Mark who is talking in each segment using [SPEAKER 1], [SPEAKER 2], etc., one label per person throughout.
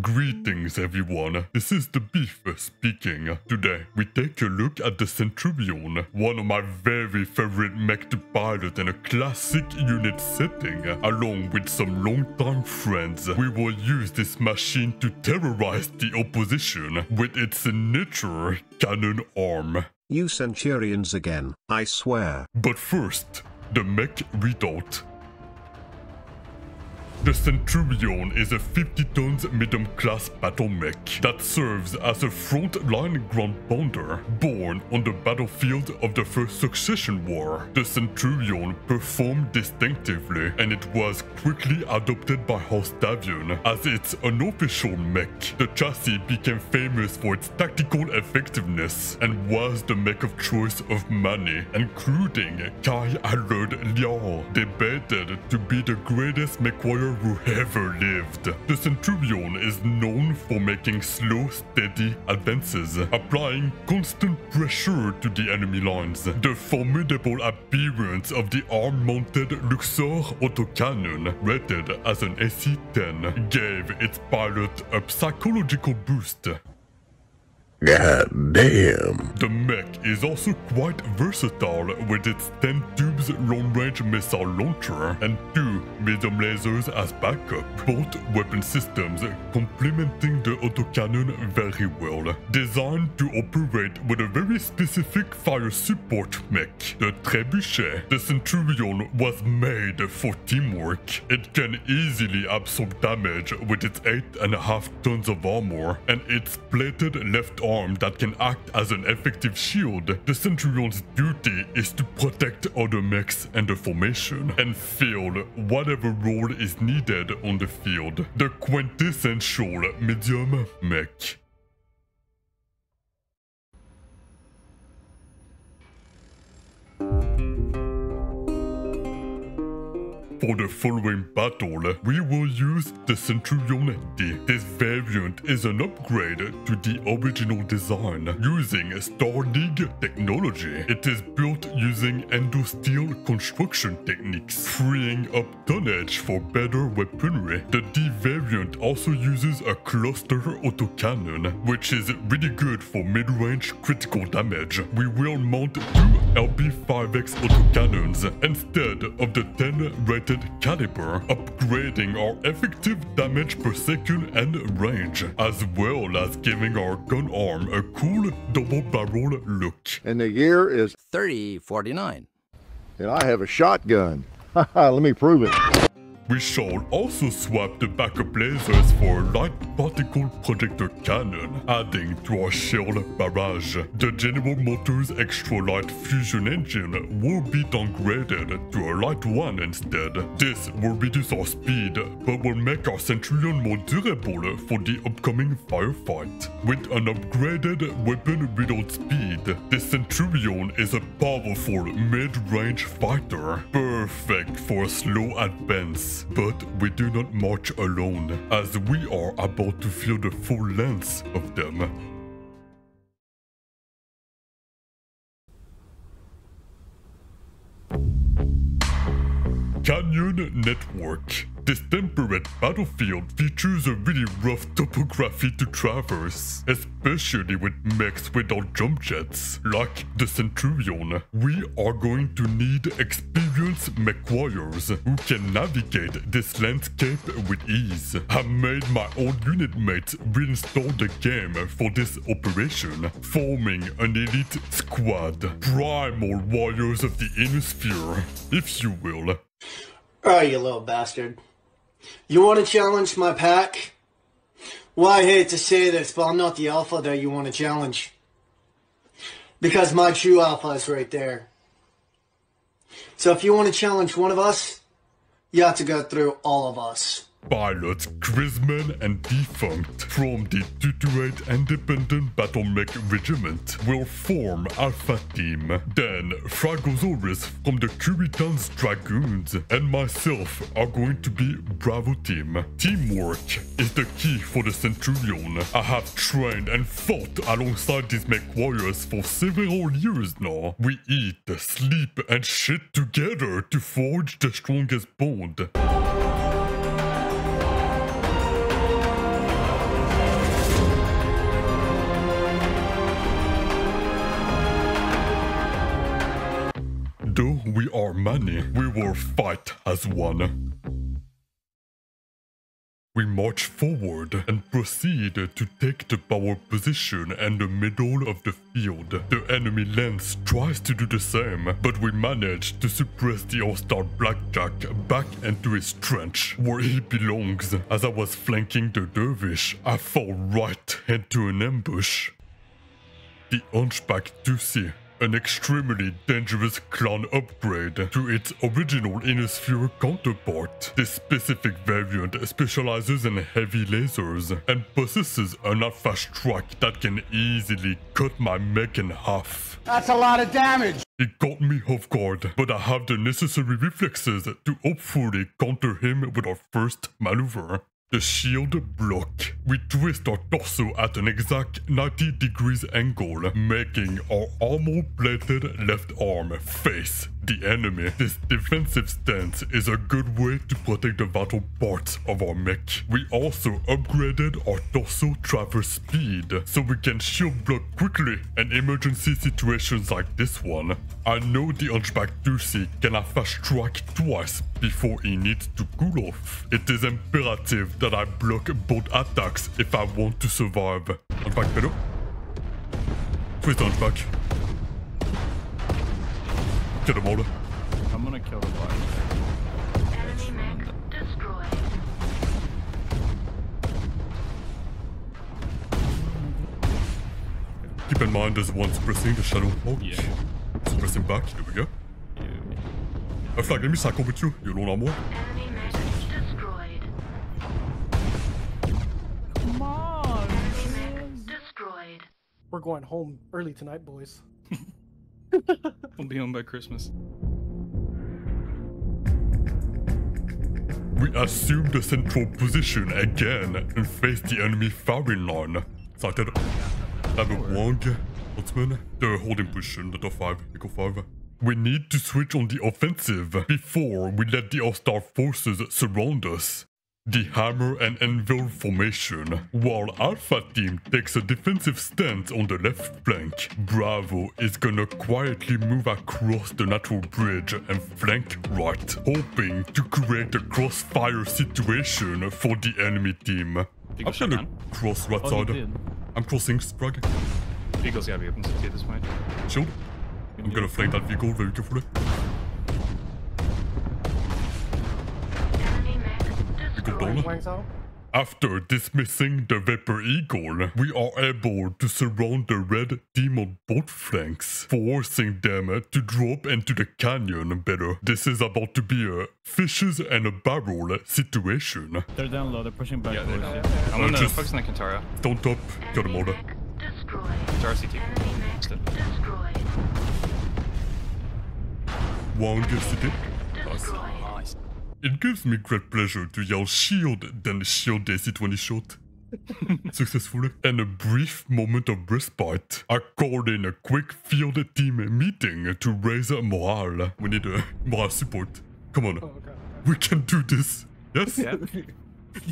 [SPEAKER 1] Greetings everyone, this is the Beef speaking. Today we take a look at the Centurion, one of my very favorite mech to pilot in a classic unit setting. Along with some longtime friends, we will use this machine to terrorize the opposition with its signature cannon arm.
[SPEAKER 2] You Centurions again, I swear.
[SPEAKER 1] But first, the mech readout. The Centurion is a 50 tons medium-class battle mech that serves as a front-line ground pounder. Born on the battlefield of the First Succession War, the Centurion performed distinctively, and it was quickly adopted by House Davion as its unofficial mech. The chassis became famous for its tactical effectiveness and was the mech of choice of many, including Kai Allard Liao, debated to be the greatest mech warrior who ever lived. The Centurion is known for making slow, steady advances, applying constant pressure to the enemy lines. The formidable appearance of the arm-mounted Luxor autocannon, rated as an AC-10, gave its pilot a psychological boost.
[SPEAKER 3] God damn.
[SPEAKER 1] The mech is also quite versatile with its 10 tubes long-range missile launcher and 2 medium lasers as backup, both weapon systems complementing the autocannon very well. Designed to operate with a very specific fire support mech, the Trebuchet, the Centurion was made for teamwork. It can easily absorb damage with its 8.5 tons of armor and its plated left arm that can act as an effective shield. The Centurion's duty is to protect other mechs and the formation and fill whatever role is needed on the field. The quintessential medium mech. For the following battle, we will use the Centurion D. This variant is an upgrade to the original design, using Star League technology. It is built using endosteel construction techniques, freeing up tonnage for better weaponry. The D variant also uses a cluster autocannon, which is really good for mid-range critical damage. We will mount 2 LB5X autocannons instead of the 10 rated caliber, upgrading our effective damage per second and range, as well as giving our gun arm a cool double barrel look.
[SPEAKER 3] And the year is
[SPEAKER 4] 3049.
[SPEAKER 3] and I have a shotgun. Let me prove it.
[SPEAKER 1] We shall also swap the backup lasers for a light particle projector cannon, adding to our shell barrage. The General Motors extra light fusion engine will be downgraded to a light one instead. This will reduce our speed, but will make our Centurion more durable for the upcoming firefight. With an upgraded weapon reload speed, the Centurion is a powerful mid-range fighter, perfect for a slow advance. But we do not march alone, as we are about to feel the full length of them. Canyon Network. This temperate battlefield features a really rough topography to traverse, especially with mechs without jump jets, like the Centurion. We are going to need experienced mech warriors who can navigate this landscape with ease. I made my old unit mates reinstall the game for this operation, forming an elite squad, primal warriors of the inner sphere, if you will.
[SPEAKER 5] Oh, you little bastard. You want to challenge my pack? Well, I hate to say this, but I'm not the alpha that you want to challenge. Because my true alpha is right there. So if you want to challenge one of us, you have to go through all of us.
[SPEAKER 1] Pilots Grisman and Defunct from the 228 Independent Battle Mech Regiment will form Alpha Team. Then Fragosaurus from the Curitan's Dragoons and myself are going to be Bravo Team. Teamwork is the key for the Centurion. I have trained and fought alongside these mech warriors for several years now. We eat, sleep and shit together to forge the strongest bond. we are many, we will fight as one. We march forward and proceed to take the power position in the middle of the field. The enemy lance tries to do the same, but we manage to suppress the All-Star Blackjack back into his trench, where he belongs. As I was flanking the dervish, I fall right into an ambush. The Hunchback Ducey, an extremely dangerous clone upgrade to its original Innisphere counterpart. This specific variant specializes in heavy lasers and possesses an alpha strike that can easily cut my mech in half.
[SPEAKER 4] That's a lot of damage!
[SPEAKER 1] He caught me off guard, but I have the necessary reflexes to hopefully counter him with our first maneuver. The shield block. We twist our torso at an exact 90 degrees angle, making our armor-plated left arm face the enemy. This defensive stance is a good way to protect the vital parts of our mech. We also upgraded our torso traverse speed, so we can shield block quickly in emergency situations like this one. I know the Hunchback Ducey can fast strike twice before he needs to cool off. It is imperative that I block both attacks if I want to survive. Hunchback below. Twist Hunchback. Kill them all.
[SPEAKER 6] I'm gonna kill the bot.
[SPEAKER 7] Enemy mech destroyed.
[SPEAKER 1] Keep in mind there's one suppressing the Shadow Hawk.
[SPEAKER 6] Yeah.
[SPEAKER 1] Suppressing back, there we go. Un flag ennemi, c'est un combo dessus. Il est long à moi.
[SPEAKER 7] Enemy mech destroyed.
[SPEAKER 6] Come on!
[SPEAKER 7] Enemy mech destroyed.
[SPEAKER 4] We're going home early tonight, boys.
[SPEAKER 6] We'll be home by Christmas.
[SPEAKER 1] We assume the central position again and face the enemy firing line. Sighted. Have a Wang, Huntsman. They're holding position, the top 5, equal 5. We need to switch on the offensive before we let the All-Star forces surround us. The Hammer and Anvil formation. While Alpha Team takes a defensive stance on the left flank, Bravo is gonna quietly move across the natural bridge and flank right, hoping to create a crossfire situation for the enemy team. I'm gonna cross right side. I'm crossing Sprague.
[SPEAKER 6] Eagle's gotta be open to at this point.
[SPEAKER 1] Shield. I'm gonna flank that vehicle very carefully.
[SPEAKER 7] Enemy mech destroyed.
[SPEAKER 4] Wang's out.
[SPEAKER 1] After dismissing the Vapor Eagle, we are able to surround the red team on both flanks, forcing them to drop into the canyon better. This is about to be a fishes and a barrel situation.
[SPEAKER 6] They're down low, they're pushing back.
[SPEAKER 4] Yeah,
[SPEAKER 6] I'm gonna
[SPEAKER 1] just-
[SPEAKER 6] focus on the Kintara.
[SPEAKER 1] Don't top, kill them all.
[SPEAKER 7] Enemy mech destroyed.
[SPEAKER 6] Kintara CT.
[SPEAKER 7] Enemy mech
[SPEAKER 6] Instead.
[SPEAKER 7] destroyed.
[SPEAKER 1] One city. Nice.
[SPEAKER 7] Destroyed.
[SPEAKER 6] Nice.
[SPEAKER 1] It gives me great pleasure to yell shield, then shield AC-20 shot. Successfully. And a brief moment of respite. I called in a quick field team meeting to raise morale. We need a morale support. Come on,
[SPEAKER 4] Oh, okay.
[SPEAKER 1] we can do this. Yes?
[SPEAKER 6] Yeah.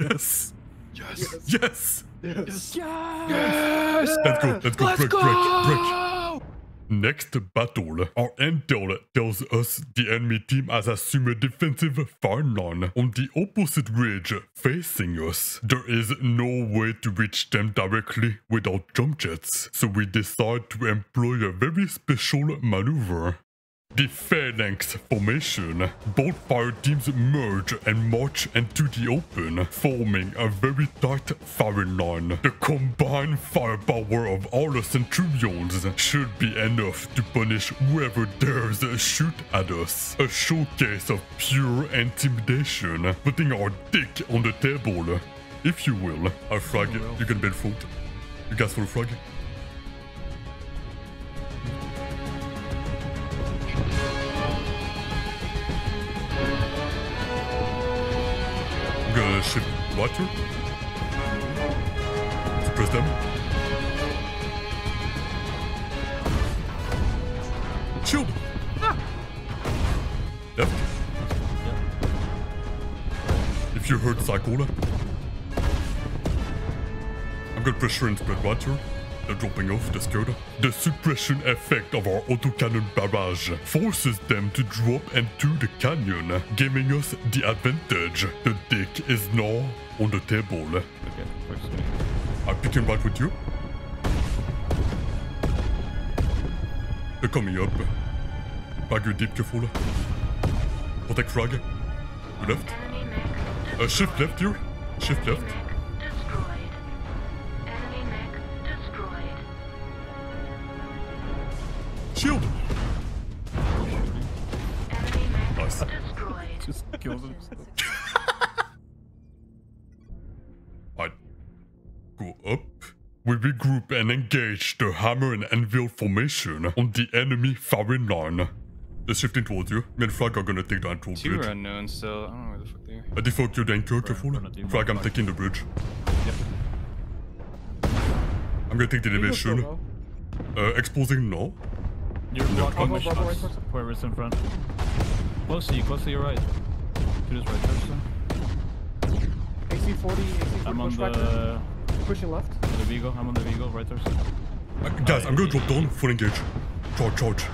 [SPEAKER 1] Yes.
[SPEAKER 6] Yes.
[SPEAKER 1] Yes.
[SPEAKER 4] Yes.
[SPEAKER 6] Yes!
[SPEAKER 1] Let's go, break. Next battle, our intel tells us the enemy team has assumed a defensive fire line on the opposite ridge facing us. There is no way to reach them directly without jump jets, so we decide to employ a very special maneuver. The Phalanx formation. Both fire teams merge and march into the open, forming a very tight firing line. The combined firepower of all the Centurions should be enough to punish whoever dares shoot at us. A showcase of pure intimidation, putting our dick on the table. If you will, a flag, you can build foot. You guys for a flag? Gonna shift right here. Suppress them. Shield! Left. If you heard Cyclola, I'm gonna pressure and spread right here. They're dropping off, that's good. The suppression effect of our autocannon barrage forces them to drop into the canyon, giving us the advantage. The dick is now on the table.
[SPEAKER 6] Okay, works for me.
[SPEAKER 1] I'm picking right with you. They're coming up. Frag, you deep, careful. Protect frag. You left.
[SPEAKER 7] Enemy mech
[SPEAKER 1] Shift left here. Shift left.
[SPEAKER 7] destroyed. Enemy mech destroyed.
[SPEAKER 1] Shield!
[SPEAKER 7] Enemy mech
[SPEAKER 1] Nice.
[SPEAKER 7] destroyed.
[SPEAKER 6] Just kills him.
[SPEAKER 1] Alright. Go up. We regroup and engage the hammer and anvil formation on the enemy firing line. They're shifting towards you. Me and Frag are gonna take the control
[SPEAKER 6] Two
[SPEAKER 1] bridge.
[SPEAKER 6] are unknown still. I don't know where the fuck they are.
[SPEAKER 1] Default you the anchor, careful.
[SPEAKER 6] we're not even
[SPEAKER 1] Frag, I'm
[SPEAKER 6] back.
[SPEAKER 1] taking the bridge.
[SPEAKER 6] Yep.
[SPEAKER 1] I'm gonna take the
[SPEAKER 4] Eagle's still
[SPEAKER 1] elevation.
[SPEAKER 4] low.
[SPEAKER 1] Exposing now.
[SPEAKER 6] You're blocking my
[SPEAKER 4] Bravo, right
[SPEAKER 6] shots.
[SPEAKER 4] towards-
[SPEAKER 6] Whoever's in front. Close to your right. To this right, touchdown.
[SPEAKER 4] AC-40, AC-40
[SPEAKER 6] I'm on
[SPEAKER 4] bushwhacker.
[SPEAKER 6] the
[SPEAKER 4] Pushing left.
[SPEAKER 6] Vigo. I'm on the Vigo, right there.
[SPEAKER 1] Guys, I'm gonna drop down, full engage. Charge.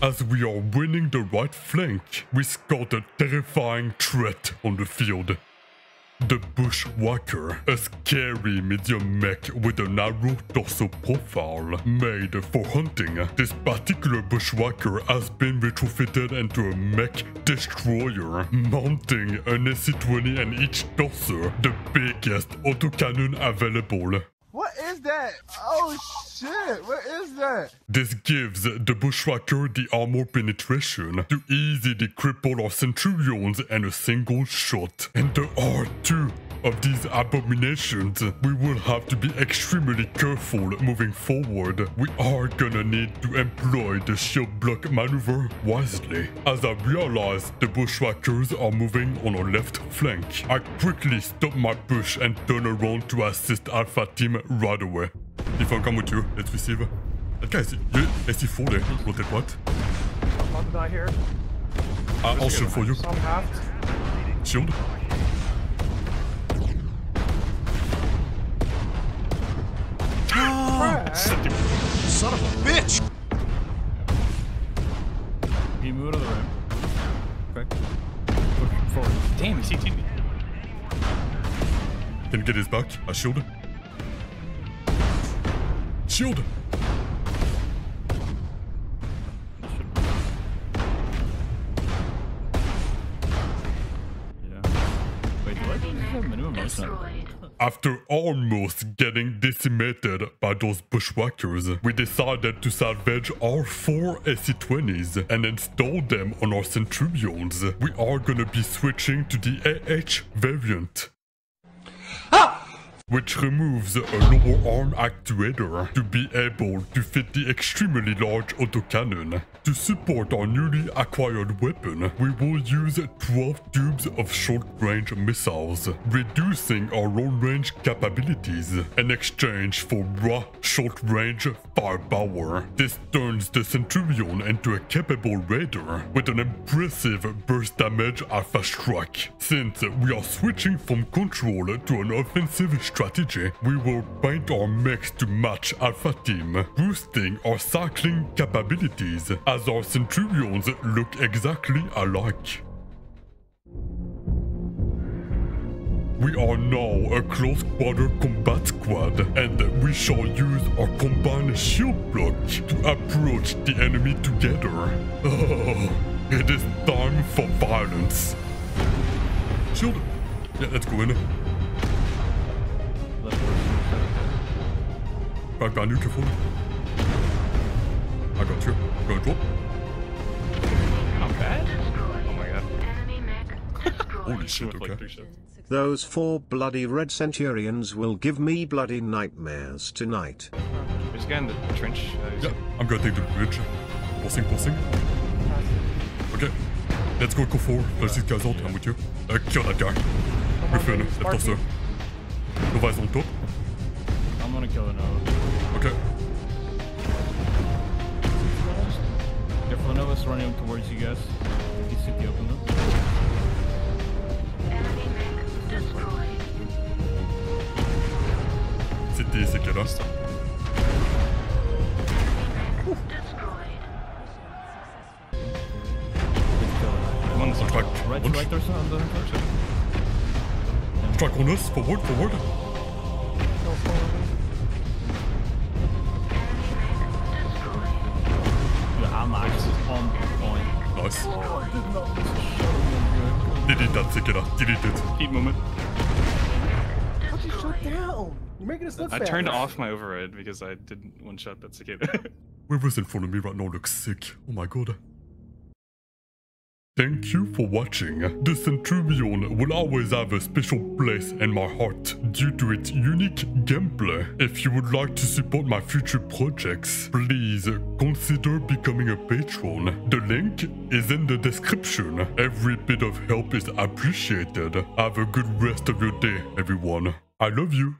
[SPEAKER 1] As we are winning the right flank, we scout a terrifying threat on the field. The Bushwhacker, a scary medium mech with a narrow torso profile made for hunting. This particular Bushwhacker has been retrofitted into a mech destroyer, mounting an SC-20 in each torso, the biggest autocannon available.
[SPEAKER 8] What is that? Oh shit, what is that?
[SPEAKER 1] This gives the Bushwhacker the armor penetration to easily cripple our Centurions in a single shot. And there are two of these abominations. We will have to be extremely careful moving forward. We are gonna need to employ the shield block maneuver wisely. As I realize the Bushwhackers are moving on our left flank, I quickly stop my push and turn around to assist Alpha Team right away. If I come with you, let's receive. That guy is SC-40, rotate what?
[SPEAKER 4] About to die here.
[SPEAKER 1] I'll shield for you.
[SPEAKER 4] Some halved.
[SPEAKER 1] Shield.
[SPEAKER 8] Son of a bitch!
[SPEAKER 6] He moved to the rim. Okay. Push forward. Damn, he CT'd me.
[SPEAKER 1] Can get his back. I shield. Shield!
[SPEAKER 6] Yeah. Wait, do I have minimum motion?
[SPEAKER 7] Destroyed.
[SPEAKER 1] After almost getting decimated by those Bushwhackers, we decided to salvage our 4 SC-20s and install them on our Centurions. We are gonna be switching to the AH variant, which removes a lower arm actuator to be able to fit the extremely large autocannon. To support our newly acquired weapon, we will use 12 tubes of short-range missiles, reducing our long-range capabilities in exchange for raw short-range firepower. This turns the Centurion into a capable raider with an impressive burst damage alpha strike. Since we are switching from control to an offensive strategy, we will paint our mechs to match Alpha Team, boosting our cycling capabilities as our Centurions look exactly alike. We are now a close quarter combat squad, and we shall use our combined shield block to approach the enemy together. Oh, it is time for violence. Shield. Yeah, let's go in. Back behind you, careful. I got you. Go drop.
[SPEAKER 6] Not bad.
[SPEAKER 7] Destroyed.
[SPEAKER 6] Oh my god.
[SPEAKER 7] Enemy mech destroyed.
[SPEAKER 1] Holy shit,
[SPEAKER 6] With like
[SPEAKER 1] okay.
[SPEAKER 6] 3 shots.
[SPEAKER 2] Those 4 bloody red Centurions will give me bloody nightmares tonight.
[SPEAKER 6] There's a guy in the trench.
[SPEAKER 1] Yeah, I'm gonna take the bridge. Passing. Okay, let's go forward. Flash these guys out, I'm with you. Kill that guy. Griffin, left torso. Nova's on top.
[SPEAKER 6] I'm gonna kill the Nova.
[SPEAKER 1] Okay.
[SPEAKER 6] If the Nova's running towards you guys, he's city open though.
[SPEAKER 7] Enemy mech destroyed.
[SPEAKER 1] C'était c'est quelle heure?
[SPEAKER 7] destroyed.
[SPEAKER 6] I'm on the
[SPEAKER 1] Strike.
[SPEAKER 6] right,
[SPEAKER 1] One
[SPEAKER 6] right there's on the function.
[SPEAKER 1] Strike on us. Forward, forward.
[SPEAKER 6] The Amax is on point.
[SPEAKER 1] Nice. Delete that, Sekera. Delete it.
[SPEAKER 6] Heat moment.
[SPEAKER 8] How'd you shut down? You're making us look
[SPEAKER 6] I
[SPEAKER 8] bad.
[SPEAKER 6] turned off my override because I didn't one-shot that cicada.
[SPEAKER 1] Whoever's in front of me right now looks sick. Oh my god. Thank you for watching. The Centurion will always have a special place in my heart due to its unique gameplay. If you would like to support my future projects, please consider becoming a patron. The link is in the description. Every bit of help is appreciated. Have a good rest of your day, everyone. I love you.